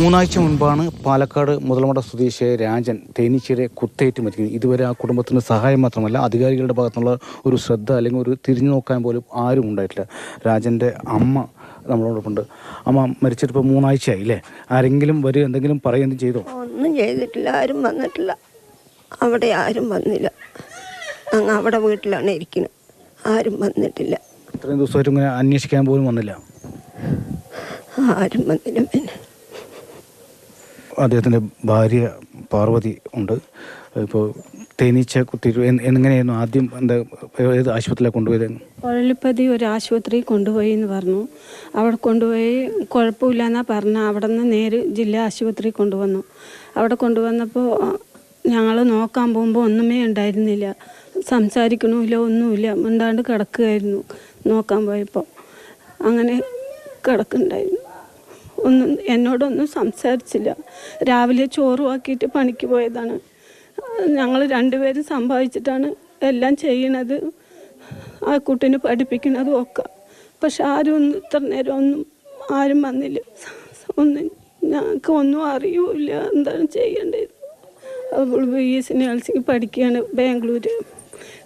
മൂന്നാഴ്ച മുൻപാണ് പാലക്കാട് മുതലമട സ്വദേശിയായ രാജൻ തേനീച്ചയുടെ കുത്തേറ്റ് മരിക്കുന്നത്. ഇതുവരെ ആ കുടുംബത്തിന് സഹായം മാത്രമല്ല, അധികാരികളുടെ ഭാഗത്തുനിന്നുള്ള ഒരു ശ്രദ്ധ അല്ലെങ്കിൽ ഒരു തിരിഞ്ഞു നോക്കാൻ പോലും ആരും ഉണ്ടായിട്ടില്ല. രാജൻ്റെ അമ്മ നമ്മളോടൊപ്പമുണ്ട്. അമ്മ മരിച്ചിട്ടിപ്പോൾ 3 ആഴ്ചയായി അല്ലേ? ആരെങ്കിലും വരും എന്തെങ്കിലും പറയുകയും ചെയ്തോ? ഒന്നും ചെയ്തിട്ടില്ല, ആരും വന്നിട്ടില്ല. അവിടെ ആരും വന്നില്ല. അങ്ങ് അവിടെ വീട്ടിലാണ് ഇരിക്കുന്നത്, ആരും വന്നിട്ടില്ല. ഇത്രയും ദിവസമായിട്ട് ഇങ്ങനെ അന്വേഷിക്കാൻ പോലും വന്നില്ല, ആരും വന്നില്ല. പിന്നെ അദ്ദേഹത്തിൻ്റെ ഭാര്യ പാർവതി ഉണ്ട്. ഇപ്പോൾ തേനീച്ച കുത്തിയിട്ട് എങ്ങനെയായിരുന്നു ആദ്യം ഏത് ആശുപത്രിയിലാണ് കൊണ്ടുപോയത്? കൊഴലിപ്പതി ഒരു ആശുപത്രി കൊണ്ടുപോയി എന്ന് പറഞ്ഞു. അവിടെ കൊണ്ടുപോയി കുഴപ്പമില്ലെന്നാണ് പറഞ്ഞത്. അവിടെ നിന്ന് നേര് ജില്ലാ ആശുപത്രി കൊണ്ടുവന്നു. അവിടെ കൊണ്ടുവന്നപ്പോൾ ഞങ്ങൾ നോക്കാൻ പോകുമ്പോൾ ഒന്നുമേ ഉണ്ടായിരുന്നില്ല. സംസാരിക്കണമില്ല, ഒന്നുമില്ല, മിണ്ടാണ്ട് കിടക്കുകയായിരുന്നു. നോക്കാൻ പോയപ്പോൾ അങ്ങനെ കിടക്കുന്നുണ്ടായിരുന്നു. എന്നോടൊന്നും സംസാരിച്ചില്ല. രാവിലെ ചോറുമാക്കിയിട്ട് പണിക്ക് പോയതാണ്. ഞങ്ങൾ രണ്ടുപേരും സമ്പാദിച്ചിട്ടാണ് എല്ലാം ചെയ്യണത്, ആ കുട്ടീനെ പഠിപ്പിക്കുന്നതും ഒക്കെ. പക്ഷെ ആരും ഇത്ര നേരം ഒന്നും ആരും വന്നില്ല. ഞങ്ങൾക്ക് ഒന്നും അറിയില്ല എന്താണ് ചെയ്യേണ്ടത്. അവൾ BSc നഴ്സിംഗ് പഠിക്കുകയാണ് ബാംഗ്ലൂർ.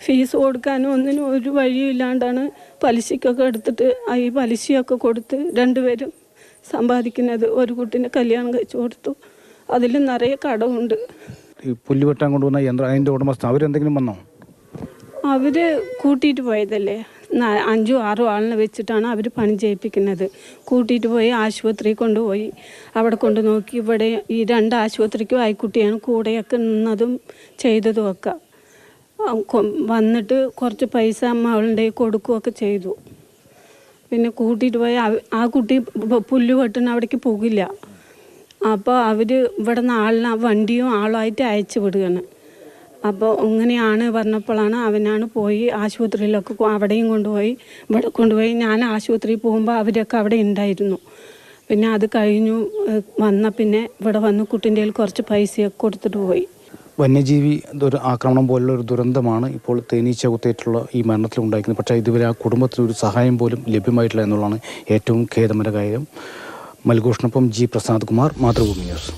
ഫീസ് കൊടുക്കാനും ഒന്നിനും ഒരു വഴിയില്ലാണ്ടാണ് പലിശക്കൊക്കെ എടുത്തിട്ട് ഈ പലിശയൊക്കെ കൊടുത്ത് രണ്ടുപേരും സമ്പാദിക്കുന്നത്. ഒരു കുട്ടീനെ കല്യാണം കഴിച്ചു കൊടുത്തു. അതിൽ നിറയെ കടമുണ്ട്. ഈ പുല്ല് വെട്ടാൻ കൊണ്ടുവന്ന യന്ത്രം അതിൻ്റെ ഉടമസ്ഥ അവരെന്തെങ്കിലും വന്നോ? അവർ കൂട്ടിയിട്ട് പോയതല്ലേ. 5-6 ആളിനെ വെച്ചിട്ടാണ് അവർ പണി ചെയ്യിപ്പിക്കുന്നത്. കൂട്ടിയിട്ട് പോയി ആശുപത്രിയിൽ കൊണ്ടുപോയി. അവിടെ കൊണ്ട് നോക്കി. ഇവിടെ ഈ 2 ആശുപത്രിക്കും ആയിക്കുട്ടിയാണ് കൂടെയൊക്കെ നിന്നതും ചെയ്തതും ഒക്കെ. വന്നിട്ട് കുറച്ച് പൈസ മകളുടെ കൊടുക്കുകയൊക്കെ ചെയ്തു. പിന്നെ കൂട്ടിയിട്ട് പോയി ആ കുട്ടി പുല്ല് വെട്ടുന്ന അവിടേക്ക് പോകില്ല. അപ്പോൾ അവർ ഇവിടെ നിന്ന് ആളിനെ വണ്ടിയും ആളുമായിട്ട് അയച്ചു വിടുകയാണ്. അപ്പോൾ ഇങ്ങനെയാണ് പറഞ്ഞപ്പോഴാണ് അവനാണ് പോയി ആശുപത്രിയിലൊക്കെ അവിടെയും കൊണ്ടുപോയി ഇവിടെ കൊണ്ടുപോയി. ഞാൻ ആശുപത്രിയിൽ പോകുമ്പോൾ അവരൊക്കെ അവിടെ ഉണ്ടായിരുന്നു. പിന്നെ അത് കഴിഞ്ഞു വന്ന പിന്നെ ഇവിടെ വന്ന് കുട്ടീൻ്റെ കയ്യിൽ കുറച്ച് പൈസയൊക്കെ കൊടുത്തിട്ട് പോയി. വന്യജീവി ആക്രമണം പോലുള്ള ഒരു ദുരന്തമാണ് ഇപ്പോൾ തേനീച്ച കുത്തേറ്റുള്ള ഈ മരണത്തിൽ ഉണ്ടായിരിക്കുന്നത്. പക്ഷേ ഇതുവരെ ആ കുടുംബത്തിന് ഒരു സഹായം പോലും ലഭ്യമായിട്ടില്ല എന്നുള്ളതാണ് ഏറ്റവും ഖേദകരമായ കാര്യം. മൽഘോഷിനൊപ്പം G. പ്രസാദ് കുമാർ, മാതൃഭൂമി ന്യൂസ്.